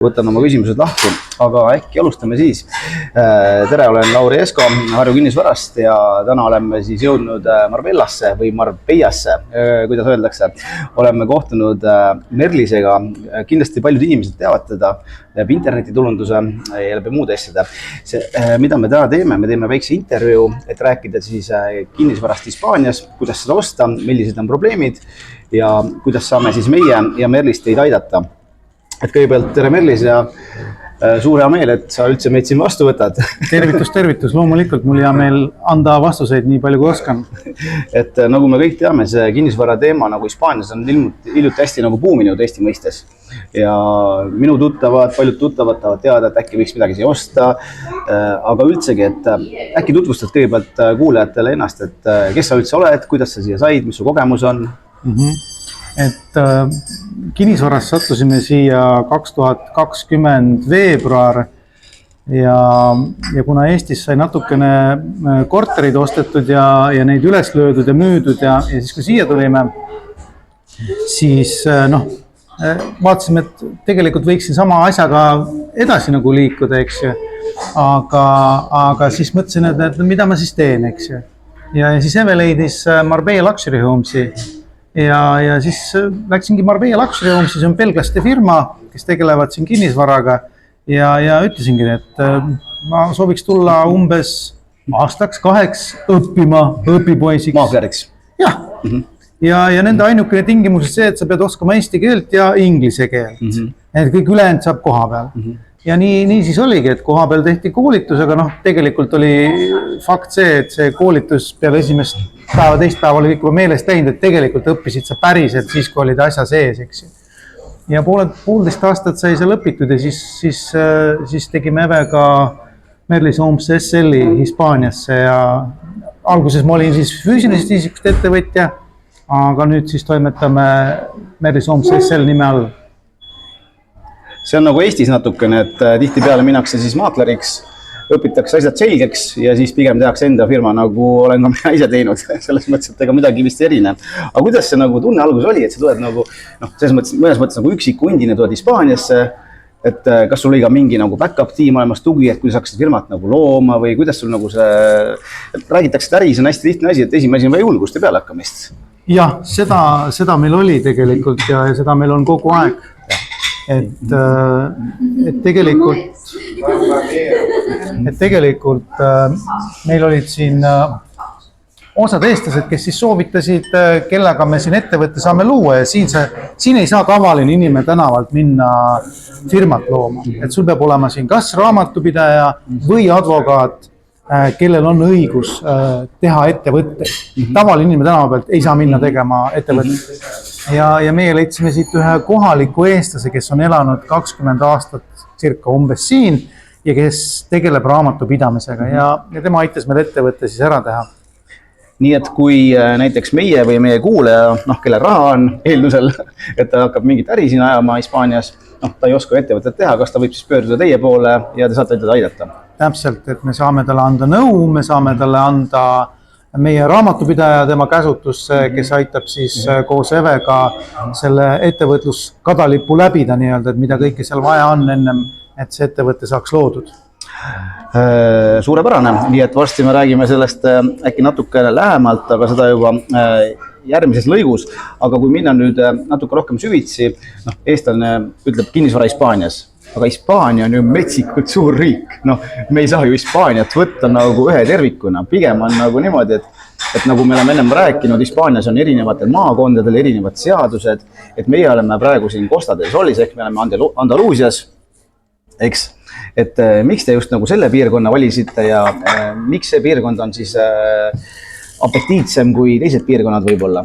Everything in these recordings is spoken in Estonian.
Võtan oma küsimused lahti, aga äkki alustame siis. Tere, olen Lauri Esko Harju kinnisvarast ja täna oleme siis jõudnud Marbellasse või Marbeiasse, kuidas öeldakse. Oleme kohtunud Merlisega, kindlasti paljud inimesed teavad teda läbi internetitulunduse ja läbi muude asjade. Mida me täna teeme, me teeme väikse intervjuu, et rääkida siis kinnisvarast Hispaanias, kuidas seda osta, millised on probleemid ja kuidas saame siis meie ja Merlis teid aidata. Et kõigepealt tere Merlis ja suur hea meel, et sa üldse meid siin vastu võtad. Tervitus, loomulikult mul hea meel anda vastuseid nii palju kui oskan. Et nagu me kõik teame, see kinnisvara teema nagu Hispaanias on hiljuti hästi nagu buuminud Eesti mõistes. Ja minu tuttavad, paljud tuttavad tahavad teada, et äkki võiks midagi siia osta. Aga üldsegi, et äkki tutvustad kõigepealt kuulajatele ennast, et kes sa üldse oled, kuidas sa siia said, mis su kogemus on? Et kinnisvaras sattusime siia 2020 veebruar ja kuna Eestis sai natukene korterid ostetud ja neid üles löödud ja müüdud ja siis kui siia tulime, siis vaatasime, et tegelikult võiksin sama asjaga edasi nagu liikuda, eks ju. Aga siis mõtlesin, et mida ma siis teen, eks ju. Ja siis Eve leidis Marbella Luxury Homesi. Ja siis läksingi Marbella Luxury Homesi, see on belglaste firma, kes tegelevad siin kinnisvaraga ja ütlesingi, et ma sooviks tulla umbes aastaks 2 õpipoisiks. Maakleriks. Jah. Ja nende ainukene tingimus see, et sa pead oskama eesti keelt ja inglise keelt. Et kõik ülejäänud saab koha peal. Ja nii siis oligi, et koha peal tehti koolitus, aga tegelikult oli fakt see, et see koolitus peale esimest päeva, teist päeva oli kõik juba meelest läinud, et tegelikult õppisid sa päriselt siis, kui olid asja sees, eks. Ja poolteist aastat sai seal õpitud ja siis tegime Evega Merlis Homes SL-i Hispaaniasse ja alguses ma olin siis füüsilisest isikust ettevõtja, aga nüüd siis toimetame Merlis Homes SL nime all. See on nagu Eestis natukene, et tihti peale minnakse siis maakleriks, õpitakse asjad selgeks ja siis pigem tehakse enda firma, nagu olen ka mina ise teinud, selles mõttes, et ega midagi vist erine. Aga kuidas see nagu tunne algus oli, et sa tuled nagu, mõnes mõttes nagu üksiku hundina tuled Hispaaniasse, et kas sul oli ka mingi nagu backup tiim olemas tugi, et kuidas hakkasid firmat nagu looma või kuidas sul nagu see, räägitakse, et äris on hästi lihtne asi, et esimene asi on vaja julgust ja peale hakkamist. Jah, seda meil oli tegelikult ja seda meil on kogu aeg. Et tegelikult meil olid siin osad eestlased, kes siis soovitasid, kellega me siin ettevõtte saame luua ja siin ei saa tavaline inimene tänavalt minna firmat looma. Et sul peab olema siin kas raamatupidaja või advokaat, kellel on õigus teha ettevõtte. Tavaline inimene tänava pealt ei saa minna tegema ettevõtte. Ja meie leidsime siit ühe kohaliku eestlase, kes on elanud 20 aastat circa umbes siin ja kes tegeleb raamatupidamisega ja tema aitas meil ettevõtte siis ära teha. Nii et kui näiteks meie või meie kuulaja, kelle raha on eeldusel, et ta hakkab mingit äri siin ajama Hispaanias, ta ei oska ettevõtet teha, kas ta võib siis pöörduda teie poole ja te saate teda aidata? Täpselt, et me saame talle anda nõu, me saame talle anda meie raamatupidaja tema käsutusse, kes aitab siis koos Evega selle ettevõtlus kadalipu läbida nii-öelda, et mida kõike seal vaja on ennem, et see ettevõte saaks loodud. Suurepärane, nii et varsti me räägime sellest äkki natuke lähemalt, aga seda juba järgmises lõigus. Aga kui minna nüüd natuke rohkem süvitsi, eestlane ütleb kinnisvara Hispaanias. Aga Hispaania on ju metsikult suur riik. Me ei saa ju Hispaaniat võtta nagu ühe tervikuna. Pigem on nagu niimoodi, et nagu me oleme ennem rääkinud, Hispaanias on erinevatel maakondadel erinevad seadused, et meie oleme praegu siin Costa del Solis, ehk me oleme Andaluusias, eks. Et miks te just nagu selle piirkonna valisite ja miks see piirkond on siis apetiitsem kui teised piirkonnad võib-olla?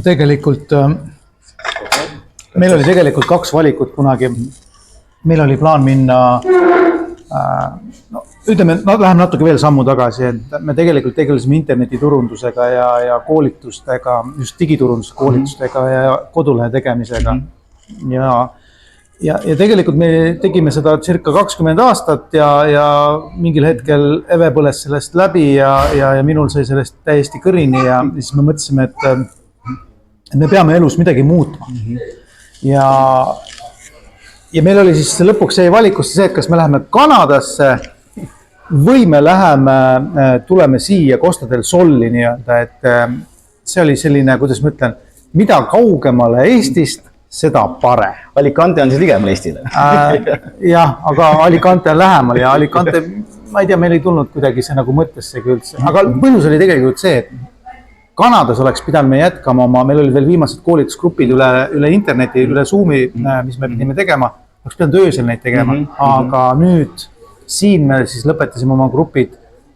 Tegelikult meil oli tegelikult 2 valikut kunagi. Meil oli plaan minna, läheme natuke veel sammu tagasi, et me tegelikult tegelesime internetiturundusega ja koolitustega, just digiturunduse koolitustega ja kodulehe tegemisega. Ja tegelikult me tegime seda circa 20 aastat ja mingil hetkel Eve põles sellest läbi ja minul sai sellest täiesti kõrini ja siis me mõtlesime, et me peame elus midagi muutma. ja meil oli siis lõpuks jäi valikusse see, et kas me läheme Kanadasse või me tuleme siia Costa del Sol'i nii-öelda, et see oli selline, kuidas ma ütlen, mida kaugemale Eestist, seda pare. Alicante on siis ligemal Eestile. Jah, aga Alicante on lähemal ja Alicante, ma ei tea, meil ei tulnud kuidagi see nagu mõttessegi üldse. Aga põhjus oli tegelikult see, et Kanadas oleks pidanud me jätkama meil oli veel viimased koolitusgrupid üle interneti, üle Zoomi, mis me pidime tegema. Oleks pidanud öösel neid tegema, aga nüüd siin me siis lõpetasime oma grupid,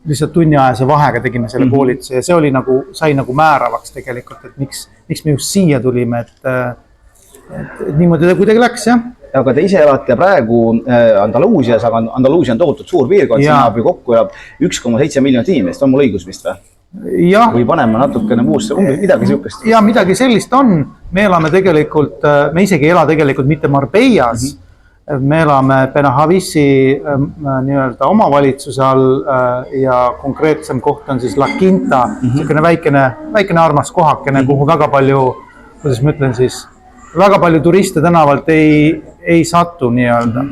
lihtsalt tunniajase vahega tegime selle koolituse ja see oli nagu, sai nagu määravaks tegelikult, et miks me just siia tulime, et niimoodi ta kuidagi läks, jah. Aga te ise elate praegu Andaluusias, aga Andaluusia on tohutult suur piirkond, sinna kokku elab 1,7 miljonit inimest, on mul õigus vist või? Ja. Või paneme natukene muusse, midagi sihukest. Ja midagi sellist on, me elame tegelikult, me isegi ela tegelikult mitte Marbellas, me elame Benahavisi nii-öelda omavalitsuse all ja konkreetsem koht on siis La Quinta, selline väikene armas kohakene, kuhu väga palju, kuidas ma ütlen siis, väga palju turiste tänavalt ei satu nii-öelda.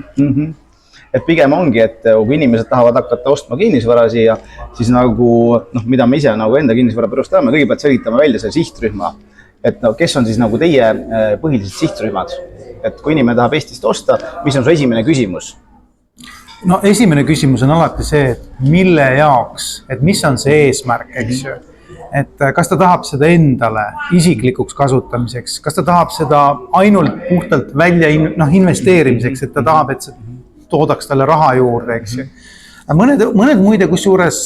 Et pigem ongi, et kui inimesed tahavad hakata ostma kinnisvara siia, siis nagu, mida me ise nagu enda kinnisvara pärust teame, kõigepealt selgitame välja selle sihtrühma. Et kes on siis nagu teie põhilised sihtrühmad? Et kui inimene tahab Eestist osta, mis on su esimene küsimus? No esimene küsimus on alati see, et mille jaoks, et mis on see eesmärk, eks ju. Et kas ta tahab seda endale isiklikuks kasutamiseks, kas ta tahab seda ainult puhtalt välja investeerimiseks, et ta tahab, et see toodaks talle raha juurde, eks ju. Mõned muide kusjuures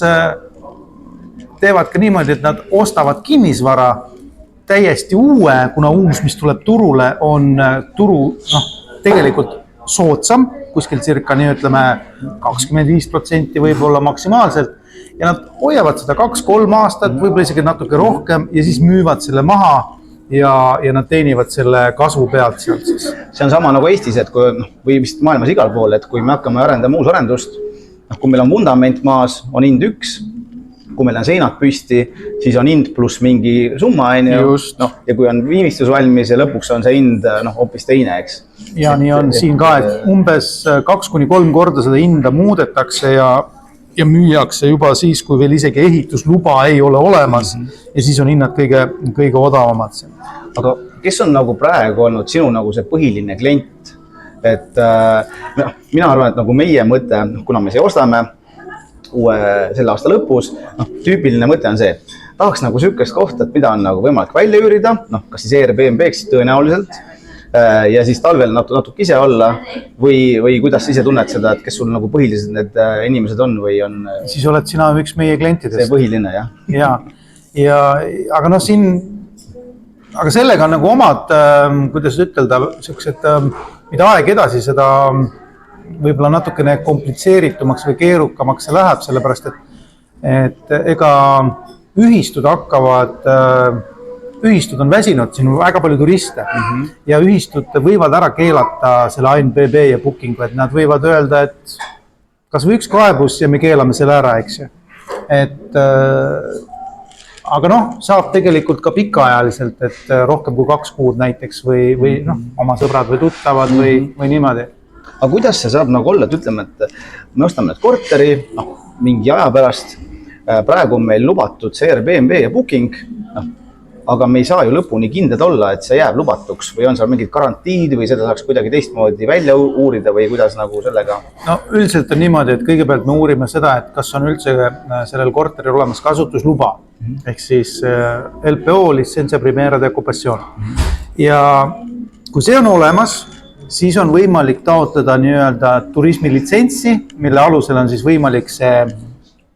teevad ka niimoodi, et nad ostavad kinnisvara täiesti uue, kuna uus, mis tuleb turule, on tegelikult soodsam, kuskil circa nii ütleme 25% võib-olla maksimaalselt ja nad hoiavad seda 2-3 aastat, võib-olla isegi natuke rohkem ja siis müüvad selle maha ja nad teenivad selle kasvu pealt sealt siis. See on sama nagu Eestis, et kui, või vist maailmas igal pool, et kui me hakkame arendama uusarendust, kui meil on vundament maas, on hind 1, kui meil on seinad püsti, siis on hind pluss mingi summa, ja kui on viimistlus valmis ja lõpuks on see hind hoopis teine, eks. Ja nii on siin ka, et umbes 2-3 korda seda hinda muudetakse ja müüakse juba siis, kui veel isegi ehitusluba ei ole olemas ja siis on hinnad kõige odavamad. Aga kes on nagu praegu olnud sinu nagu see põhiline klient? Et mina arvan, et nagu meie mõte, kuna me siia ostame, selle aasta lõpus, tüüpiline mõte on see, tahaks nagu sükest kohta, et mida on nagu võimalik välja üürida, kas siis Airbnb-ks tõenäoliselt ja siis talvel natuke ise olla või kuidas ise tunned seda, et kes sul nagu põhilised need inimesed on või on? Siis oled sina üks meie klientidest. See põhiline, jah. Aga siin, aga sellega on nagu omad, kuidas ütelda, sellised, mida aeg edasi seda võib-olla natukene komplitseeritumaks või keerukamaks see läheb, sellepärast et ega ühistud on väsinud, siin on väga palju turiste ja ühistud võivad ära keelata selle ANBB ja bookingu, et nad võivad öelda, et kas või üks kaebus ja me keelame selle ära, eks ju. Aga saab tegelikult ka pikaajaliselt, et rohkem kui 2 kuud näiteks või oma sõbrad või tuttavad või niimoodi. Aga kuidas see saab nagu olla, et ütleme, et me ostame need korteri, mingi aja pärast, praegu on meil lubatud see Airbnb ja booking, aga me ei saa ju lõpuni kindlad olla, et see jääb lubatuks või on seal mingid garantiid või seda saaks kuidagi teistmoodi välja uurida või kuidas nagu sellega? No üldiselt on niimoodi, et kõigepealt me uurime seda, et kas on üldse sellel korteril olemas kasutusluba, ehk siis LPO, licencia primera de ocupación. Ja kui see on olemas, siis on võimalik taotleda nii-öelda turismilitsentsi, mille alusel on siis võimalik see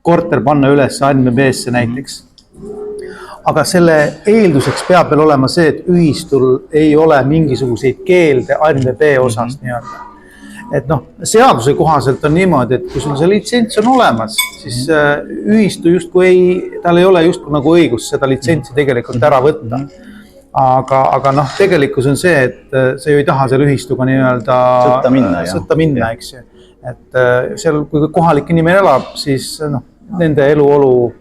korter panna üles ANBB-sse näiteks. Aga selle eelduseks peab veel olema see, et ühistul ei ole mingisuguseid keelde ANBB osas nii-öelda. Et seaduse kohaselt on niimoodi, et kui sul see litsents on olemas, siis ühistu justkui tal ei ole justkui nagu õigus seda litsentsi tegelikult ära võtta. Aga tegelikkus on see, et sa ju ei taha seal ühistuga nii-öelda sõtta minna, eks ju. Et seal, kui kohalik inimene elab, siis nende eluolu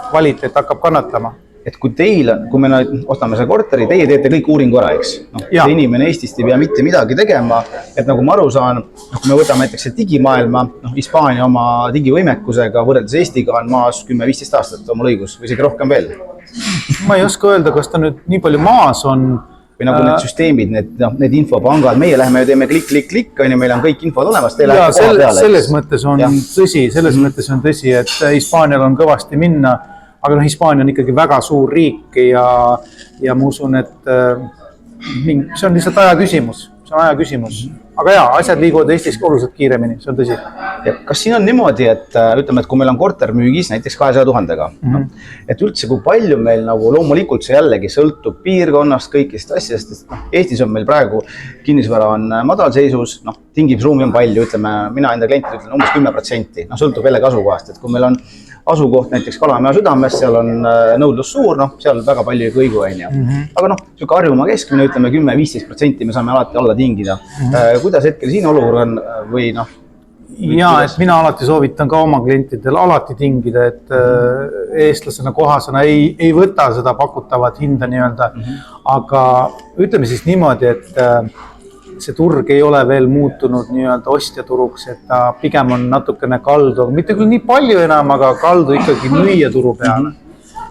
kvaliteet hakkab kannatama. et kui kui me ostame selle korteri, teie teete kõik uuringu ära, eks. See inimene Eestist ei pea mitte midagi tegema, et nagu ma aru saan, kui me võtame näiteks digimaailma, Hispaania oma digivõimekusega võrreldes Eestiga on maas 10-15 aastat omal õigus või isegi rohkem veel. Ma ei oska öelda, kas ta nüüd nii palju maas on. Või nagu need süsteemid, need infopangad, meie läheme ja teeme klikk, meil on kõik infod olemas. Selles mõttes on tõsi, et Hispaanial on kõvasti minna, aga Hispaania on ikkagi väga suur riik ja ma usun, et see on lihtsalt aja küsimus. Aga asjad liiguvad Eestis oluliselt kiiremini, see on tõsi. Ja kas siin on niimoodi, et ütleme, et kui meil on korter müügis näiteks 200 000-ga, et üldse kui palju meil nagu loomulikult see jällegi sõltub piirkonnast, kõikist asjadest, et Eestis on meil praegu kinnisvara on madalseisus, tingimusruumi on palju, ütleme, mina enda klientidele ütlen umbes 10%, sõltub jällegi asukohast, et kui meil on asukoht näiteks Kalamäe südames, seal on nõudlus suur, seal väga palju ei kõigu, aga siuke Harjumaa keskmine, ütleme 10-15% me saame alati alla tingida. Kuidas hetkel siin olukord on või et mina alati soovitan ka oma klientidel alati tingida, et eestlasena kohasena ei võta seda pakutavat hinda nii-öelda, aga ütleme siis niimoodi, et see turg ei ole veel muutunud nii-öelda ostjaturuks, et ta pigem on natukene kaldu, mitte küll nii palju enam, aga kaldu ikkagi müüja turu peale.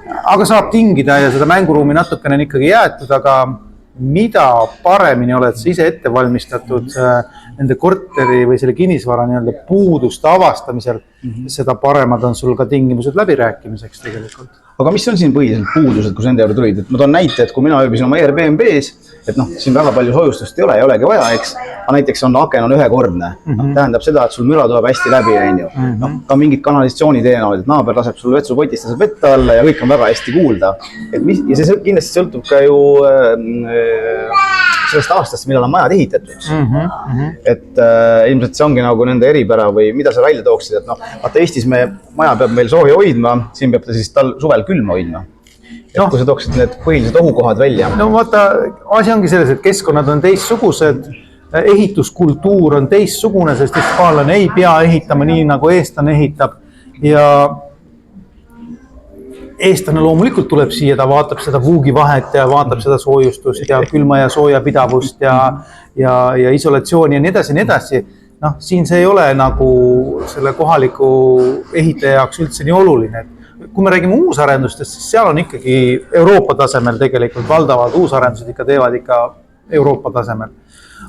Aga saab tingida ja seda mänguruumi natukene on ikkagi jäetud, aga mida paremini oled sa ise ette valmistatud nende korteri või selle kinnisvara nii-öelda puuduste avastamisel, seda paremad on sul ka tingimused läbirääkimiseks tegelikult. Aga mis on siin põhiliselt puudused, kus nende juurde tulid? Et ma toon näite, et kui mina ööbisin oma Airbnb-s, et siin väga palju soojustust ei olegi vaja, eks, aga näiteks aken on ühekordne. Tähendab seda, et sul müra tuleb hästi läbi, ka mingid kanalisatsiooniteenused, et naaber laseb sul vetsupotist, laseb vette alla ja kõik on väga hästi kuulda. Ja see kindlasti sõltub ka ju sellest aastast, millal on majad ehitatud. Et ilmselt see ongi nagu nende eripära või mida sa välja tooksid, et vaata Eestis maja peab meil sooja hoidma, siin peab ta siis suvel külma hoidma. Et kui sa tooksid need põhilised ohukohad välja. No vaata, asi ongi selles, et keskkonnad on teistsugused, ehituskultuur on teistsugune, sest hispaanlane ei pea ehitama nii, nagu eestlane ehitab ja eestlane loomulikult tuleb siia, ta vaatab seda vuugivahet ja vaatab seda soojustust ja külma ja sooja pidavust ja isolatsiooni ja nii edasi. Siin see ei ole nagu selle kohaliku ehitaja jaoks üldse nii oluline. Kui me räägime uusarendustest, siis seal on ikkagi Euroopa tasemel tegelikult valdavad uusarendused ikka teevad ikka Euroopa tasemel.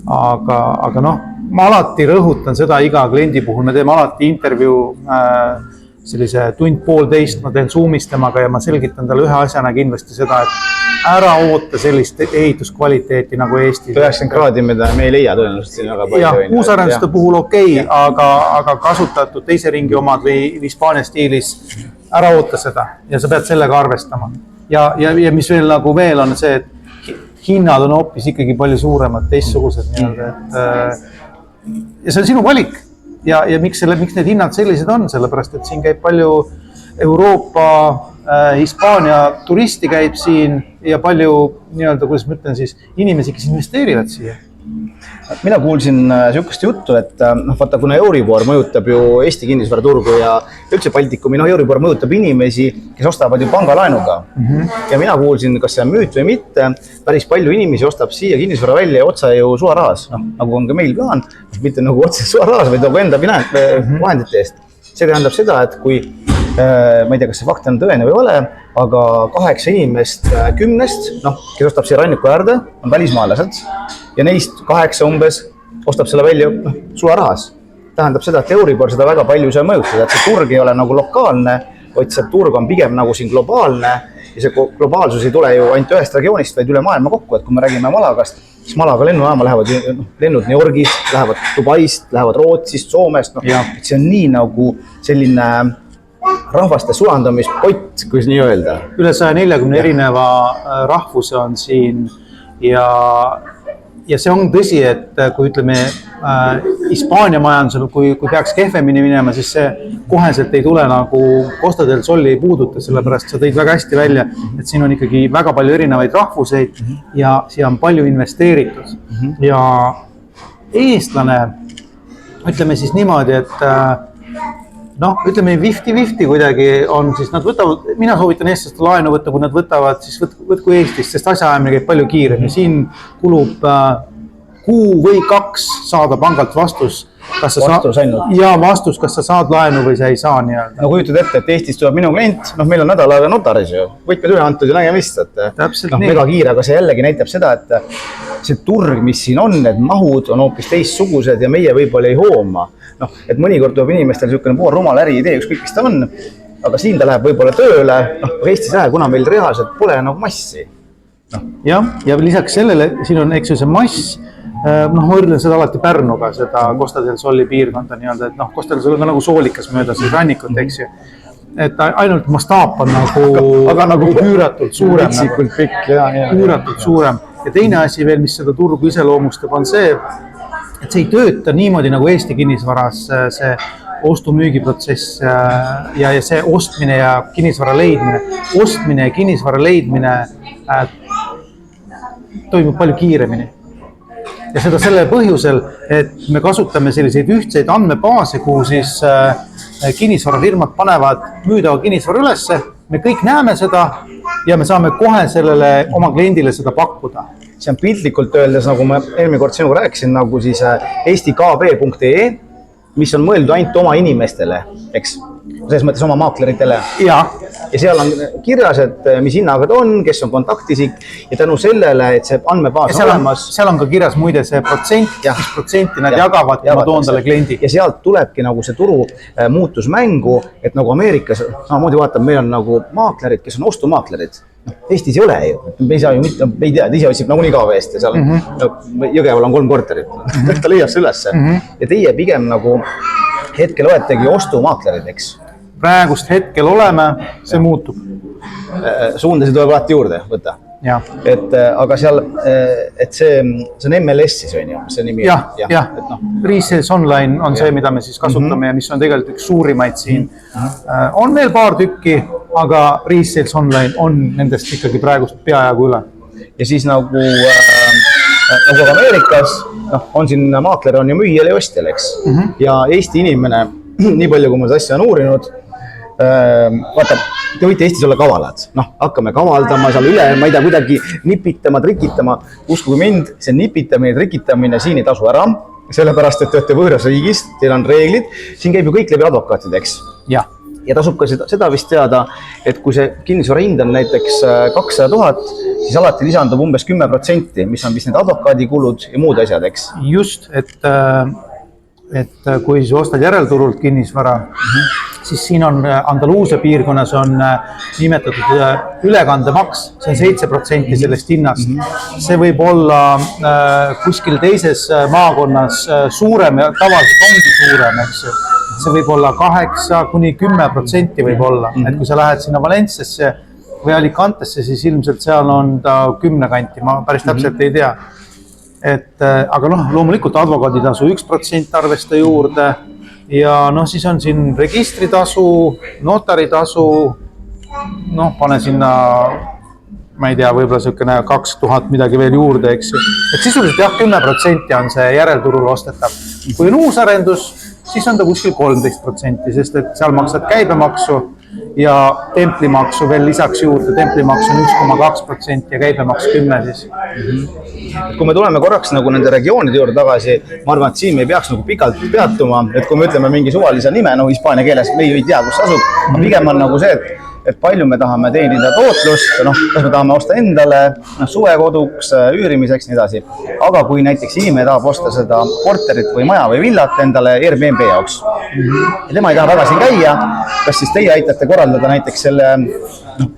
Aga ma alati rõhutan seda iga kliendi puhul, me teeme alati intervjuu sellise tund-poolteist, ma teen Zoom'is temaga ja ma selgitan talle ühe asjana kindlasti seda, et ära oota sellist ehituskvaliteeti nagu Eestis. 90 kraadi me ei leia tõenäoliselt siin väga palju. Ja uusarenduste puhul okei, aga kasutatud teise ringi omad või Hispaania stiilis ära oota seda ja sa pead sellega arvestama. Ja mis veel nagu veel on see, et hinnad on hoopis ikkagi palju suuremad, teistsugused nii-öelda. Ja see on sinu valik. Ja miks need hinnad sellised on, sellepärast, et siin käib palju Euroopa, Hispaania turisti käib siin ja palju nii-öelda, kuidas ma ütlen siis, inimesi, kes investeerivad siia. Mina kuulsin sihukest juttu, et vaata, kuna Euribor mõjutab ju Eesti kinnisvaraturgu ja üldse Baltikumi, Euribor mõjutab inimesi, kes ostavad ju pangalaenuga. Ja mina kuulsin, kas see on müüt või mitte, päris palju inimesi ostab siia kinnisvara välja ja otsa ju suarahas, nagu on ka meil plaan, mitte nagu otse suarahas, vaid nagu enda vahendite eest. See tähendab seda, et kui ma ei tea, kas see fakt on tõene või vale, aga 8 inimest 10-st, kes ostab siia ranniku äärde, on välismaalased ja neist 8 umbes ostab selle välja sularahas. Tähendab seda, et Euribor seda väga palju ei saa mõjutada, et see turg ei ole nagu lokaalne, vaid see turg on pigem nagu siin globaalne ja see globaalsus ei tule ju ainult ühest regioonist, vaid üle maailma kokku, et kui me räägime Malagast, siis Malaga lennujaama lähevad lennud New Yorgist, lähevad Dubaist, lähevad Rootsist, Soomest, see on nii nagu selline rahvaste sulandamispott, kui nii öelda. Üle 140 erineva rahvuse on siin ja see on tõsi, et kui ütleme Hispaania majandusel, kui peaks kehvemini minema, siis see koheselt ei tule nagu Costa del Sol ei puuduta, sellepärast sa tõid väga hästi välja, et siin on ikkagi väga palju erinevaid rahvuseid ja siia on palju investeeritud. Ja eestlane, ütleme siis niimoodi, et noh, ütleme 50-50 kuidagi on, siis nad võtavad, mina soovitan eestlaste laenu võtta, kui nad võtavad, siis võtku Eestist, sest asjaajamine käib palju kiiremini. Siin kulub kuu või 2 saada pangalt vastus, kas sa saad laenu või sa ei saa nii-öelda. No kujutad ette, et Eestis tuleb minu klient, noh meil on nädal aega notaris ju, võtmed üle antud ja nägemist, et mega kiire, aga see jällegi näitab seda, et see turg, mis siin on, need mahud on hoopis teistsugused ja meie võib-olla ei hooma. Noh, et mõnikord tuleb inimestel niisugune pool rumal äri idee, ükskõik mis ta on, aga siin ta läheb võib-olla tööle, noh, Eestis läheb, kuna meil reaalselt pole nagu massi. Jah, ja lisaks sellele, siin on, eks ju, see mass, noh, ma võrdlen seda alati Pärnuga, seda Costa del Soli piirkonda nii-öelda, et noh, Costa del Sol on nagu soolikas mööda see rannikut, eks ju. Et ainult mastaap on nagu üüratult suurem. Vitsikult pikk, üüratult suurem. Ja teine asi veel, mis seda turgu iseloomustab, on see, et see ei tööta niimoodi nagu Eesti kinnisvaras, see ostu-müügiprotsess ja see ostmine ja kinnisvara leidmine. Ostmine ja kinnisvara leidmine toimub palju kiiremini. Ja seda selle põhjusel, et me kasutame selliseid ühtseid andmebaase, kuhu siis kinnisvarafirmad panevad müüdava kinnisvara ülesse, me kõik näeme seda ja me saame kohe sellele oma kliendile seda pakkuda. See on piltlikult öeldes, nagu ma eelmine kord sinuga rääkisin, nagu siis eestikb.ee, mis on mõeldud ainult oma inimestele, eks? Selles mõttes oma maakleritele. Ja seal on kirjas, et mis hinnaga ta on, kes on kontaktisik ja tänu sellele, et see andmebaas on olemas. Seal on ka kirjas muide see protsent, mis protsenti nad jagavad, kui ma toon talle kliendi. Ja sealt tulebki nagu see turu muutusmängu, et nagu Ameerikas, samamoodi vaatame, meil on nagu maaklerid, kes on ostumaaklerid. Eestis ei ole ju, me ei saa ju mitte, me ei tea, ise otsib nagunii ka eest ja seal Jõgeval on 3 korterit, ta leiab see ülesse. Ja teie pigem nagu hetkel oletegi ostumaaklerid, eks? Praegust hetkel oleme, see muutub. Suundasid tuleb alati juurde võtta. Et, aga seal, et see on MLS siis on ju, see nimi. Jah. Resales Online on see, mida me siis kasutame ja mis on tegelikult üks suurimaid siin. On veel paar tükki, aga Resales Online on nendest ikkagi praegust peajagu üle. Ja siis nagu Ameerikas on siin maakler on ju müüjale ja ostjale, eks? Ja Eesti inimene, nii palju kui ma seda asja on uurinud, vaata, te võite Eestis olla kavalad, hakkame kavaldama seal üle, ma ei tea, kuidagi nipitama, trikitama, uskuge mind, see nipitamine, trikitamine siin ei tasu ära, sellepärast, et te olete võõras riigis, teil on reeglid, siin käib ju kõik läbi advokaatid, eks? Ja tasub ka seda vist teada, et kui see kinnisvara hind on näiteks 200 000, siis alati lisandub umbes 10%, mis on vist need advokaadikulud ja muud asjad, eks? Just, et kui sa ostad järelturult kinnisvara, siis siin on Andaluusia piirkonnas on nimetatud ülekandemaks, see on 7% sellest hinnast. See võib olla kuskil teises maakonnas suurem ja tavaliselt ongi suurem, eks ju. See võib olla 8–10% võib olla, et kui sa lähed sinna Valenciasse või Alicantesse, siis ilmselt seal on ta 10 kanti, ma päris täpselt ei tea. Aga loomulikult advokaaditasu 1% arvesta juurde ja siis on siin registritasu, notaritasu, pane sinna, ma ei tea, võib-olla selline 2000 midagi veel juurde, eks ju. Et sisuliselt jah, 10% on see järelturul ostetav. Kui on uus arendus, siis on ta kuskil 13%, sest et seal maksad käibemaksu ja templimaksu veel lisaks juurde. Templimaks on 1,2% ja käibemaks 10% siis. Kui me tuleme korraks nagu nende regioonide juurde tagasi, ma arvan, et siin me ei peaks nagu pikalt peatuma, et kui me ütleme mingi suvalise nime, hispaania keeles, me ei tea, kus asub, aga pigem on nagu see, et palju me tahame teenida tootlust, kas me tahame osta endale, suvekoduks, üürimiseks, nii edasi. Aga kui näiteks inimene tahab osta seda korterit või maja või villat endale Airbnb jaoks, ja tema ei taha väga siin käia, kas siis teie aitate korraldada näiteks selle,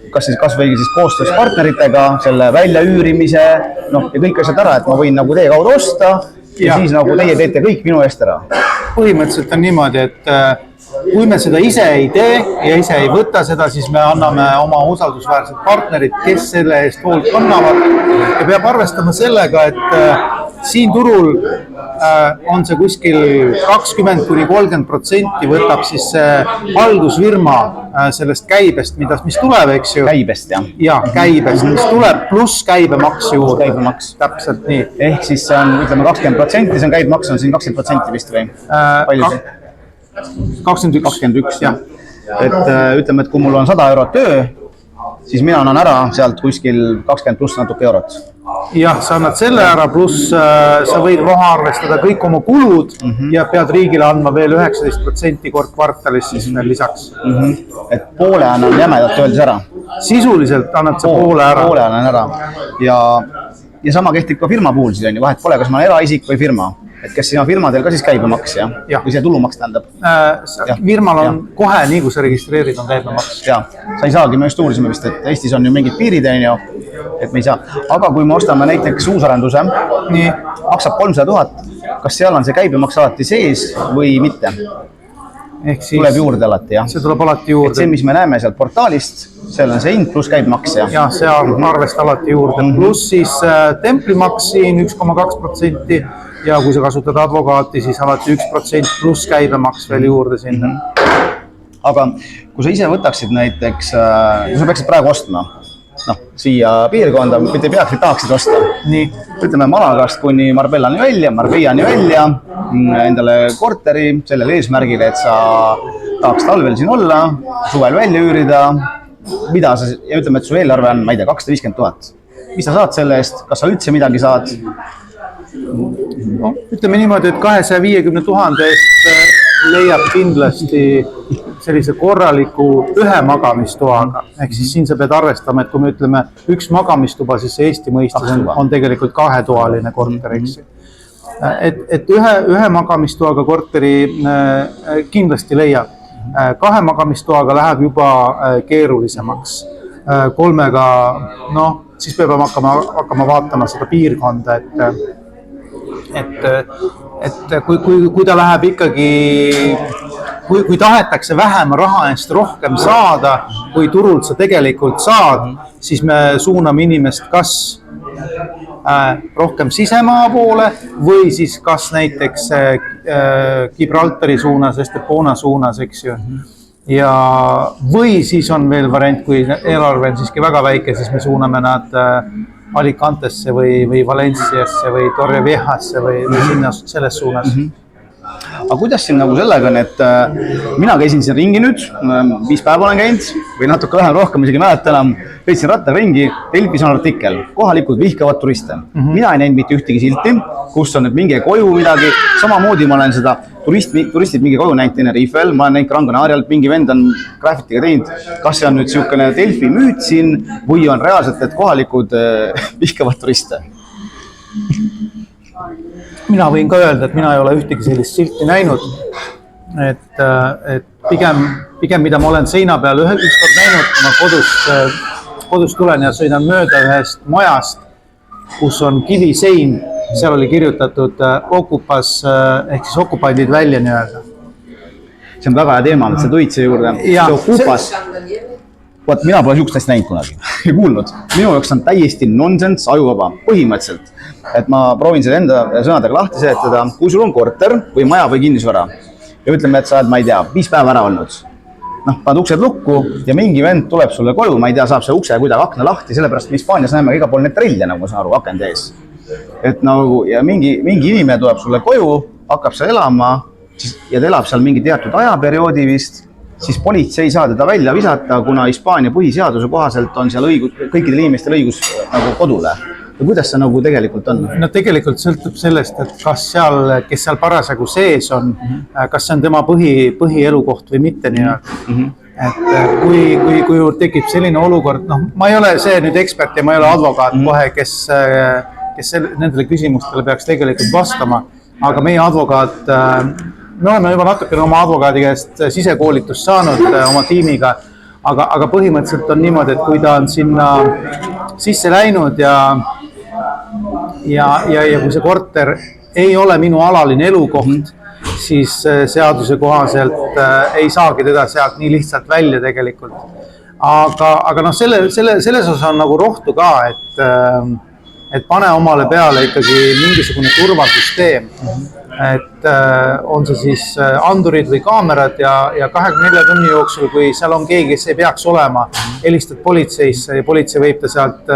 kas siis kasvõi siis koostöös partneritega, selle väljaüürimise, ja kõik asjad ära, et ma võin nagu teie kaudu osta ja siis nagu teie teete kõik minu eest ära. Põhimõtteliselt on niimoodi, et kui me seda ise ei tee ja ise ei võta seda, siis me anname oma usaldusväärsed partnerid, kes selle eest hoolt kannavad ja peab arvestama sellega, et siin turul on see kuskil 20–30% võtab siis haldusfirma sellest käibest, mis tuleb, eks ju. Käibest, jah? Ja, käibest, mis tuleb, pluss käibemaks juurde. Käibemaks. Täpselt nii. Ehk siis see on, ütleme 20%, see on käibemaks on siin 20% vist või? Palju see? 21, jah. Et ütleme, et kui mul on 100 eurot töö, siis mina annan ära sealt kuskil 20 pluss natuke eurot. Jah, sa annad selle ära, pluss sa võid maha arvestada kõik oma kulud ja pead riigile andma veel 19% kord kvartalis siis veel lisaks. Et poole annan jämedalt öeldes ära. Sisuliselt annad sa poole ära. Poole annan ära. Ja sama kehtib ka firma puhul siis on ju, vahet pole, kas ma olen eraisik või firma. Et kes sina firmadel ka siis käibemaks, jah? Või see tulumaks tähendab? Firmal on kohe, nii kui sa registreerid, on käibemaks. Jaa, sa ei saagi, me just uurisime vist, et Eestis on ju mingid piirid, et me ei saa. Aga kui me ostame näiteks uusarenduse, maksab 300 000, kas seal on see käibemaks alati sees või mitte? Ehk siis tuleb juurde alati, jah? See tuleb alati juurde. Et see, mis me näeme sealt portaalist, seal on see hind pluss käibemaks, jah? Jah, see arvest alati juurde. Pluss siis templimaks siin 1,2%. Ja kui sa kasutad advokaati, siis alati 1% pluss käibemaks veel juurde sinna. Aga kui sa ise võtaksid näiteks, kui sa peaksid praegu ostma, siia piirkonda, mitte peaksid, tahaksid osta. Nii. Ütleme Malagast kuni Marbellani välja, endale korteri sellel eesmärgil, et sa tahaks talvel siin olla, suvel välja üürida, ja ütleme, et su eelarve on, ma ei tea, 250 000. Mis sa saad selle eest, kas sa üldse midagi saad? No, ütleme niimoodi, et 250 000 eest leiab kindlasti sellise korraliku ühe magamistoaga. Ehk siis siin sa pead arvestama, et kui me ütleme üks magamistuba, siis see Eesti mõistes on tegelikult kahetoaline korter, eks. Et ühe magamistoaga korteri kindlasti leiab. Kahe magamistoaga läheb juba keerulisemaks. Kolmega, siis peab hakkama vaatama seda piirkonda, et kui ta läheb ikkagi, kui tahetakse vähem raha eest rohkem saada, kui turult sa tegelikult saad, siis me suuname inimest kas rohkem sisemaa poole või siis kas näiteks Gibraltari suunas, Estepona suunas, eks ju. Ja või siis on veel variant, kui eelarve on siiski väga väike, siis me suuname nad Alicantesse või Valenciasse või Torreviejasse või sinna selles suunas. Aga kuidas siin nagu sellega on, et mina käisin siin ringi nüüd, 5 päeva olen käinud või natuke vähem rohkem, isegi mäleta enam, sõitsin ratta ringi, Delfis on artikkel, kohalikud vihkavad turiste. Mina ei näinud mitte ühtegi silti, kus on, et minge koju midagi, samamoodi ma olen seda turistid mingi koju näinud Tenerifel, ma olen näinud Gran Canarialt, mingi vend on graffitiga teinud, kas see on nüüd siukene Delfi müüt siin või on reaalselt, et kohalikud vihkavad turiste? Mina võin ka öelda, et mina ei ole ühtegi sellist silti näinud, et pigem mida ma olen seina peal ükskord näinud, kui ma kodust tulen ja sõidan mööda ühest majast, kus on kivisein, seal oli kirjutatud okupas ehk siis okupandid välja nii-öelda. See on väga hea teema, et sa tulid see juurde. See okupas, mina pole siukest asja näinud kunagi ja kuulnud. Minu jaoks on täiesti nonsense, ajuvaba, põhimõtteliselt. Et ma proovin selle enda sõnadega lahti seletada, kui sul on korter või maja või kinnisvara ja ütleme, et sa oled, ma ei tea, 5 päeva ära olnud. Paned uksed lukku ja mingi vend tuleb sulle koju, ma ei tea, saab see ukse kuidagi akna lahti, sellepärast me Hispaanias näeme iga pool need trelle, nagu ma saan aru, akende ees. Et nagu, ja mingi inimene tuleb sulle koju, hakkab seal elama ja ta elab seal mingi teatud ajaperioodi vist, siis politsei ei saa teda välja visata, kuna Hispaania põhiseaduse kohaselt on seal kõikidel inimestel õigus nagu kodule. Ja kuidas see nagu tegelikult on? No tegelikult sõltub sellest, et kes seal parasjagu sees on, kas see on tema põhielukoht või mitte nii. Et kui tekib selline olukord, ma ei ole see nüüd ekspert ja ma ei ole advokaat kohe, kes nendele küsimustele peaks tegelikult vastama, aga meie advokaat, me oleme juba natukene oma advokaadi käest sisekoolitust saanud oma tiimiga, aga põhimõtteliselt on niimoodi, et kui ta on sinna sisse läinud ja kui see korter ei ole minu alaline elukoht, siis seaduse kohaselt ei saagi teda sealt nii lihtsalt välja tegelikult. Aga selles osas on nagu rohtu ka, et pane omale peale ikkagi mingisugune turvasüsteem. Et on see siis andurid või kaamerad ja 24 tunni jooksul, kui seal on keegi, kes ei peaks olema, helistad politseisse ja politsei võib ta sealt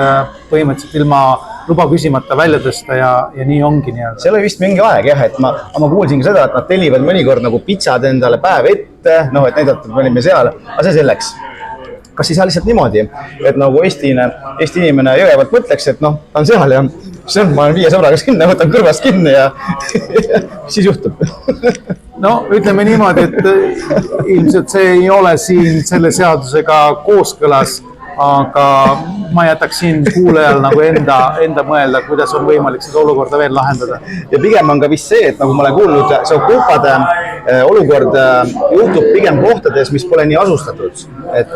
põhimõtteliselt ilma luba küsimata välja tõsta ja nii ongi nii-öelda. Seal oli vist mingi aeg jah, et ma kuulsingi seda, et nad tellivad mõnikord nagu pitsad endale päev ette, noh, et näidata, et me olime seal, aga see selleks. Kas ei saa lihtsalt niimoodi, et nagu Eesti inimene jõevalt mõtleks, et noh, ta on seal ja ma olen 5 sõbraga sinna, võtan kõrvast kinni ja siis juhtub. No ütleme niimoodi, et ilmselt see ei ole siin selle seadusega kooskõlas, aga ma jätaks siin kuulajal nagu enda mõelda, kuidas on võimalik seda olukorda veel lahendada. Ja pigem on ka vist see, et nagu ma olen kuulnud, see okupade olukord juhtub pigem kohtades, mis pole nii asustatud. Et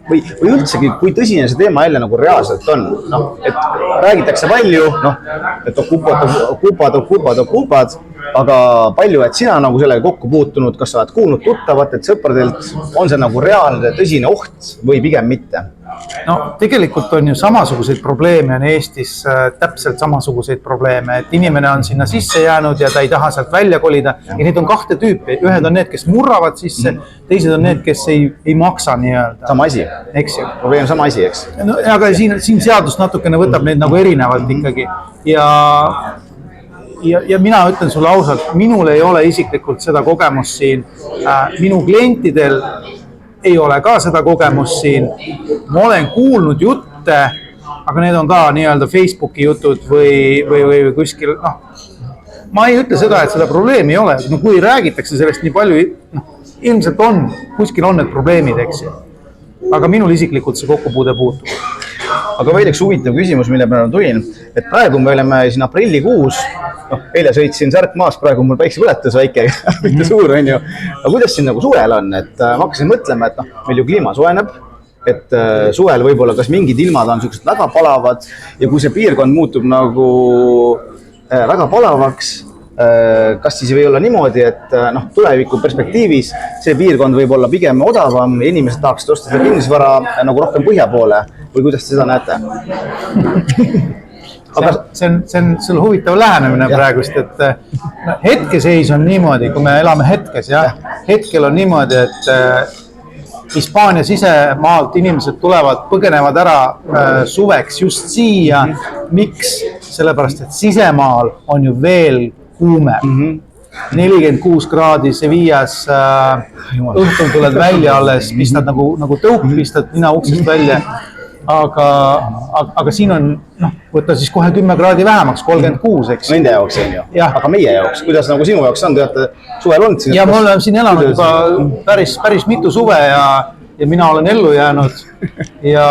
või üldsegi, kui tõsine see teema jälle nagu reaalselt on, noh, et räägitakse palju, noh, et okupad, aga palju, et sina nagu sellega kokku puutunud, kas sa oled kuulnud tuttavatelt sõpradelt, on see nagu reaalne tõsine oht või pigem mitte? No tegelikult on ju samasuguseid probleeme on Eestis, täpselt samasuguseid probleeme, et inimene on sinna sisse jäänud ja ta ei taha sealt välja kolida ja neid on 2 tüüpi, ühed on need, kes murravad sisse, teised on need, kes ei maksa nii-öelda. Sama asi, eks ju. Probleem sama asi, eks? No, aga siin seadus natukene võtab neid nagu erinevalt ikkagi ja mina ütlen sulle ausalt, minul ei ole isiklikult seda kogemust siin, minu klientidel ei ole ka seda kogemust siin. Ma olen kuulnud jutte, aga need on ka nii-öelda Facebooki jutud või kuskil, noh, ma ei ütle seda, et seda probleemi ei ole, no kui räägitakse sellest nii palju, noh, ilmselt on, kuskil on need probleemid, eks ju. Aga minul isiklikult see kokkupuude puutub. Aga veel üks huvitav küsimus, mille peale ma tulin, et praegu me oleme siin aprillikuus, noh, eile sõitsin särk maas, praegu mul päiksepõletus väike, mitte suur on ju, aga kuidas siin nagu suvel on, et ma hakkasin mõtlema, et noh, meil ju kliima soojeneb, et suvel võib-olla kas mingid ilmad on sellised väga palavad ja kui see piirkond muutub nagu väga palavaks, kas siis ei või olla niimoodi, et noh, tuleviku perspektiivis see piirkond võib olla pigem odavam ja inimesed tahaksid osta seda kinnisvara nagu rohkem põhja poole või kuidas te seda näete? Aga see on huvitav lähenemine praegust, et hetkeseis on niimoodi, kui me elame hetkes, jah, hetkel on niimoodi, et Hispaania sisemaalt inimesed põgenevad ära suveks just siia. Miks? Sellepärast, et sisemaal on ju veel kuume. 46 kraadi Sevillas, õhtul tuled välja alles, pistad nagu tõuk, pistad nina uksest välja. Aga siin on, noh, võtta siis kohe 10 kraadi vähemaks, 36, eks. Nende jaoks on ju, aga meie jaoks, kuidas nagu sinu jaoks on, teate, suvel olnud siin? Ja ma olen siin elanud juba päris mitu suve ja mina olen ellu jäänud ja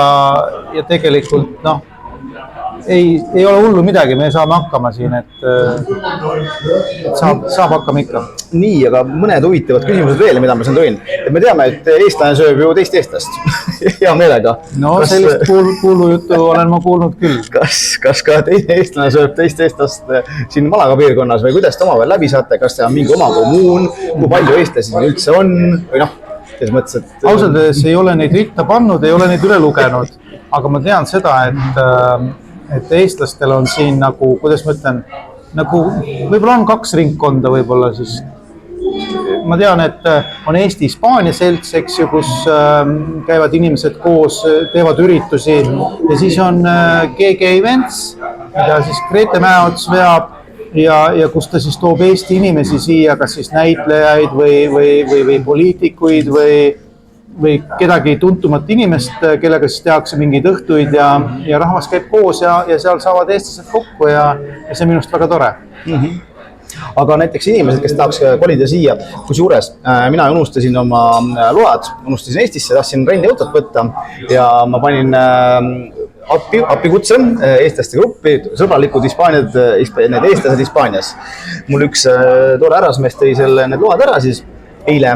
tegelikult, noh, ei ole hullu midagi, me saame hakkama siin, et saab hakkama ikka. Nii, aga mõned huvitavad küsimused veel, mida ma siin tohin. Et me teame, et eestlane sööb ju teist eestlast. Hea meelega. No sellist kuulujuttu olen ma kuulnud küll. Kas ka teine eestlane sööb teist eestlast siin Malaga piirkonnas või kuidas te omavahel läbi saate? Kas see on mingi oma kommuun? Kui palju eestlasi üldse on? Või noh, selles mõttes, et... Ausalt ei ole neid ritta pannud, ei ole neid üle lugenud. Aga ma tean seda, et eestlastel on siin nagu, kuidas ma ütlen, nagu võib-olla on 2 ringkonda võib-olla siis. Ma tean, et on Eesti-Hispaania selts, eks ju, kus käivad inimesed koos, teevad üritusi ja siis on GG Events, mida siis Grete Mäeots veab ja kus ta siis toob Eesti inimesi siia, kas siis näitlejaid või poliitikuid või kedagi tuntumat inimest, kellega siis tehakse mingeid õhtuid ja rahvas käib koos ja seal saavad eestlased kokku ja see on minust väga tore. Aga näiteks inimesed, kes tahaks kolida siia, kusjuures mina unustasin oma load, unustasin Eestisse, tahtsin rendiautot võtta ja ma panin appikutse eestlaste gruppi, sõbralikud need eestlased Hispaanias. Mul üks tore härrasmees tõi need load ära siis eile.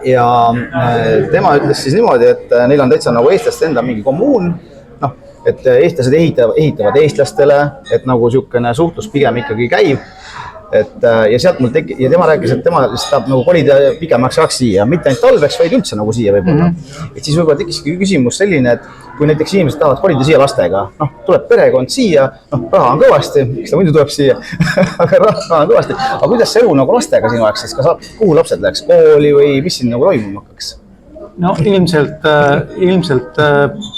Ja tema ütles siis niimoodi, et neil on täitsa nagu eestlaste enda mingi kommuun, noh, et eestlased ehitavad eestlastele, et nagu sihukene suhtlus pigem ikkagi käib. et ja sealt mul ja tema rääkis, et tema tahab nagu kolida pikemaks ajaks siia, mitte ainult talveks, vaid üldse nagu siia võib-olla. Et siis võib-olla tekkiski küsimus selline, et kui näiteks inimesed tahavad kolida siia lastega, tuleb perekond siia, raha on kõvasti, eks ta muidu tuleb siia, aga raha on kõvasti, aga kuidas see elu nagu lastega sinu aeg, siis kuhu lapsed läheks, kooli või mis siin nagu toimuma hakkaks? No ilmselt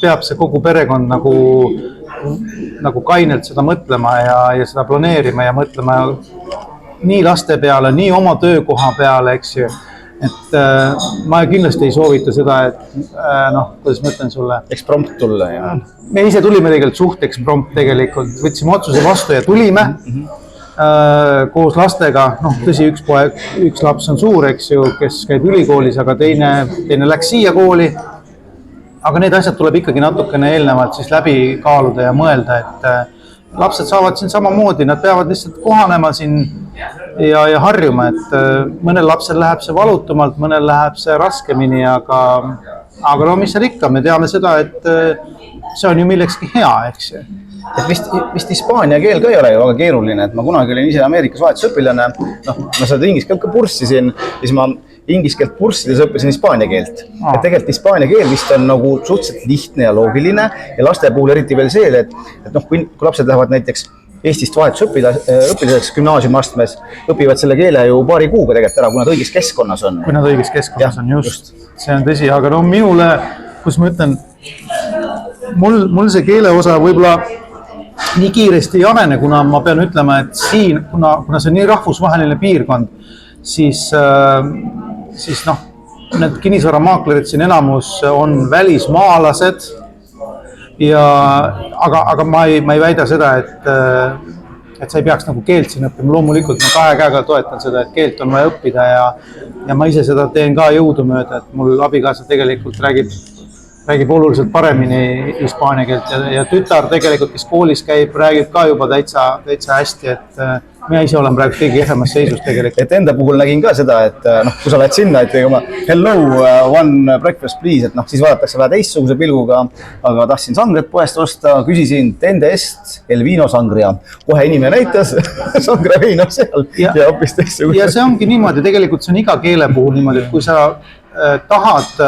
peab see kogu perekond nagu kainelt seda mõtlema ja seda planeerima ja mõtlema nii laste peale, nii oma töökoha peale, eks ju. Et ma kindlasti ei soovita seda, et kuidas ma ütlen sulle. Eksprompt tulla ja. Me ise tulime tegelikult suht eksprompt tegelikult, võtsime otsuse vastu ja tulime koos lastega. Tõsi, üks laps on suur, eks ju, kes käib ülikoolis, aga teine läks siia kooli. Aga need asjad tuleb ikkagi natukene eelnevalt siis läbi kaaluda ja mõelda, et lapsed saavad siin samamoodi, nad peavad lihtsalt kohanema siin ja harjuma, et mõnel lapsel läheb see valutumalt, mõnel läheb see raskemini, aga no mis seal ikka, me teame seda, et see on ju millekski hea, eks ju. Et vist hispaania keel ka ei ole ju väga keeruline, et ma kunagi olin ise Ameerikas vahetusõpilane, ma seda inglise keelt ka purssisin, siis ma inglise keelt purssides õppisin hispaania keelt. Et tegelikult hispaania keel vist on nagu suhteliselt lihtne ja loogiline ja laste puhul eriti veel see, et kui lapsed lähevad näiteks Eestist vahetusõpilaseks gümnaasiumiastmes, õpivad selle keele ju paari kuuga tegelikult ära, kui nad õigis keskkonnas on. Kui nad õigis keskkonnas on, just. See on tõsi, aga no minule, kus ma ütlen, mul see keele osa võib-olla nii kiiresti ei arene, kuna ma pean ütlema, et siin, kuna see on nii rahvusvaheline piirkond, siis need kinnisvaramaaklerid siin enamus on välismaalased, aga ma ei väida seda, et sa ei peaks nagu keelt siin õppima. Loomulikult ma kahe käega toetan seda, et keelt on vaja õppida ja ma ise seda teen ka jõudumööda, et mul abikaasa tegelikult räägib oluliselt paremini hispaania keelt ja tütar tegelikult, kes koolis käib, räägib ka juba täitsa hästi, et mina ise olen praegu kõige kehvemas seisus tegelikult. Et enda puhul nägin ka seda, et kui sa lähed sinna, et oma hello, one breakfast please, et siis vaadatakse vähe teistsuguse pilguga, aga tahtsin sangret poest osta, küsisin tende est, el vino sangria. Kohe inimene näitas sangria viino seal ja hoopis teistsuguse. Ja see ongi niimoodi, tegelikult see on iga keele puhul niimoodi, et kui sa tahad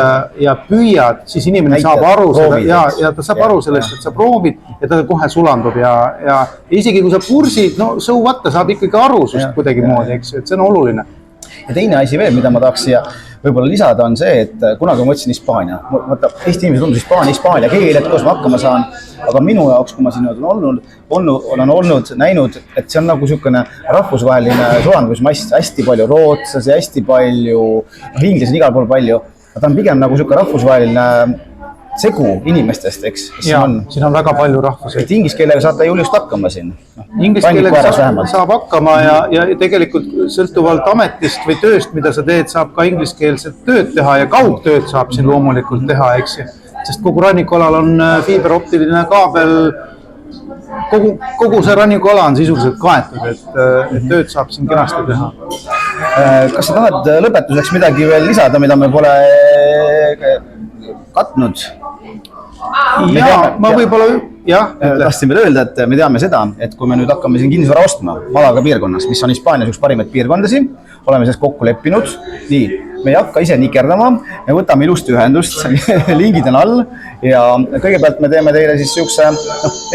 ja püüad, siis inimene saab aru seda ja ta saab aru sellest, et sa proovid ja ta kohe sulandub ja isegi kui sa pursid, no so what, ta saab ikkagi aru sust kuidagi moodi, eks, et see on oluline. Ja teine asi veel, mida ma tahaks siia võib-olla lisada, on see, et kunagi ma mõtlesin Hispaania. Eesti inimesed tundus hispaania keel, et kuidas ma hakkama saan. Aga minu jaoks, kui ma siin olen olnud, näinud, et see on nagu niisugune rahvusvaheline sulandusmass, hästi palju rootslasi, hästi palju, inglasi igal pool palju. Aga ta on pigem nagu niisugune rahvusvaheline segu inimestest, eks? Siin on väga palju rahvuseid. Et inglise keelega saate ju just hakkama siin. Inglise keelega saab hakkama ja tegelikult sõltuvalt ametist või tööst, mida sa teed, saab ka ingliskeelset tööd teha ja kaugtööd saab siin loomulikult teha, eks. Sest kogu rannikualal on fiiberoptiline kaabel, kogu see rannikuala on sisuliselt kaetud, et tööd saab siin kenasti teha. Kas sa tahad lõpetuseks midagi veel lisada, mida me pole katnud? Ma võib-olla, tahtsin veel öelda, et me teame seda, et kui me nüüd hakkame siin kinnisvara ostma Malaga piirkonnas, mis on Hispaanias üks parimaid piirkondasi, oleme sellest kokku leppinud, nii, me ei hakka ise nikerdama, me võtame ilusti ühendust, liigid on all ja kõigepealt me teeme teile siis niisuguse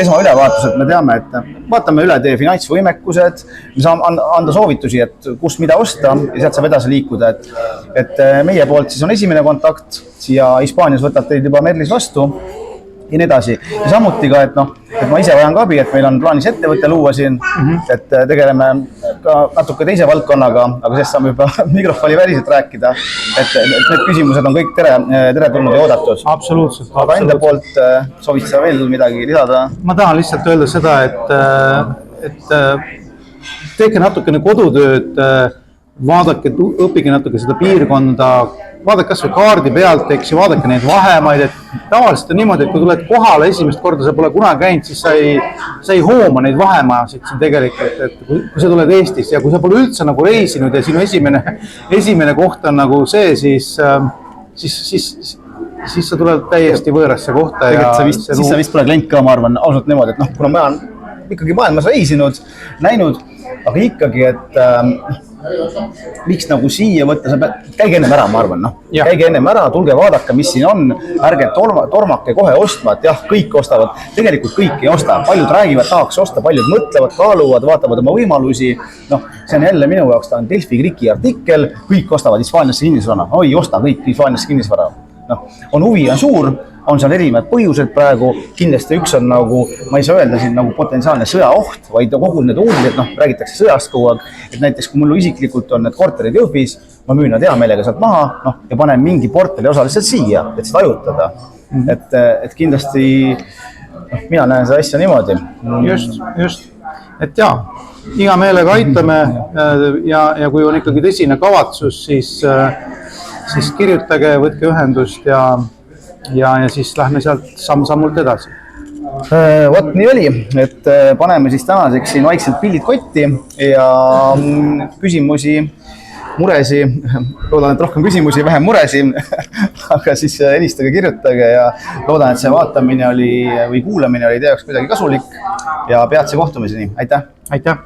esmaülevaatus, et me teame, et vaatame üle teie finantsvõimekused, me saame anda soovitusi, et kus mida osta ja sealt saab edasi liikuda, et meie poolt siis on esimene kontakt, siia Hispaanias võtab teid juba Merlis vastu ja nii edasi. Ja samuti ka, et ma ise vajan ka abi, et meil on plaanis ettevõtte luua siin, et tegeleme ka natuke teise valdkonnaga, aga sellest saame juba mikrofoni väliselt rääkida, et need küsimused on kõik tere tulnud ja oodatud. Absoluutselt. Aga enda poolt soovid sa veel midagi lisada? Ma tahan lihtsalt öelda seda, et teeke natukene kodutööd, vaadake, õppige natuke seda piirkonda, vaadake kas või kaardi pealt, eks ju, vaadake neid vahemaid, et tavaliselt on niimoodi, et kui tuled kohale esimest korda, sa pole kunagi käinud, siis sa ei hooma neid vahemasid siin tegelikult, et kui sa tuled Eestis ja kui sa pole üldse nagu reisinud ja sinu esimene koht on nagu see, siis sa tuled täiesti võõrasse kohta. Siis sa vist pole klient ka, ma arvan, ausalt niimoodi, et kuna ma ikkagi maailmas reisinud, näinud, aga ikkagi, et miks nagu siia võtta, käige ennem ära, ma arvan, noh. Käige ennem ära, tulge vaadake, mis siin on, ärge tormake kohe ostma, et jah, kõik ostavad, tegelikult kõik ei osta, paljud räägivad, tahaks osta, paljud mõtlevad, kaaluvad, vaatavad oma võimalusi, noh, see on jälle minu jaoks, ta on Delfi Kriki artikkel, kõik ostavad Hispaaniasse kinnisvara, oi, osta kõik Hispaaniasse kinnisvara, noh, on huvi, on suur, on seal erinevad põhjused praegu, kindlasti üks on nagu, ma ei saa öelda siin nagu potentsiaalne sõjaoht, vaid kogu need uudised, noh, räägitakse sõjast kogu aeg, et näiteks kui mul isiklikult on need korterid Jõhvis, ma müün nad hea meelega sealt maha, noh, ja panen mingi portfeli osaliselt siia, et seda ajutada. Et kindlasti, noh, mina näen seda asja niimoodi. Just. Et jaa, iga meelega aitame ja kui on ikkagi tõsine kavatsus, siis kirjutage, võtke ühendust ja siis lähme sealt samm-sammult edasi. Vot nii oli, et paneme siis tänaseks siin vaikselt pildid kotti ja küsimusi, muresi, loodan, et rohkem küsimusi, vähem muresi, aga siis helistage, kirjutage ja loodan, et see vaatamine või kuulamine oli teie jaoks kuidagi kasulik ja peatse kohtumiseni. Aitäh! Aitäh!